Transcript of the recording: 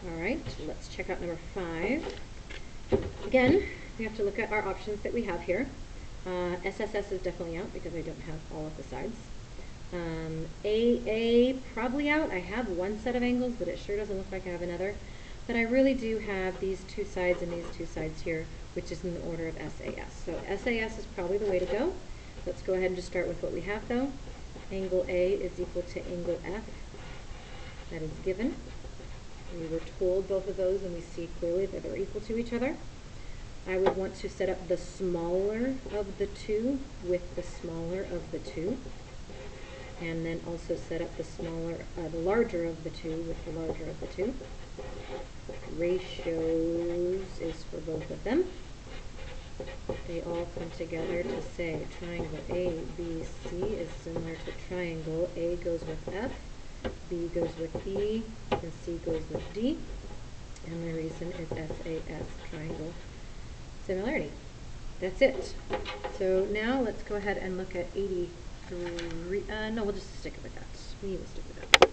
All right, let's check out number 5. Again, we have to look at our options that we have here. SSS is definitely out because I don't have all of the sides. AA probably out. I have one set of angles, but it sure doesn't look like I have another. But I really do have these two sides and these two sides here, which is in the order of SAS. So SAS is probably the way to go. Let's go ahead and just start with what we have though. Angle A is equal to angle F. That is given. We were told both of those and we see clearly that they're equal to each other. I would want to set up the smaller of the two with the smaller of the two. And then also set up the larger of the two with the larger of the two. Ratios is for both of them. They all come together to say triangle ABC is similar to triangle A goes with F, B goes with E, and C goes with D. And the reason is SAS, triangle similarity. That's it. So now let's go ahead and look at 83. No, we'll just stick with that. We will stick with that.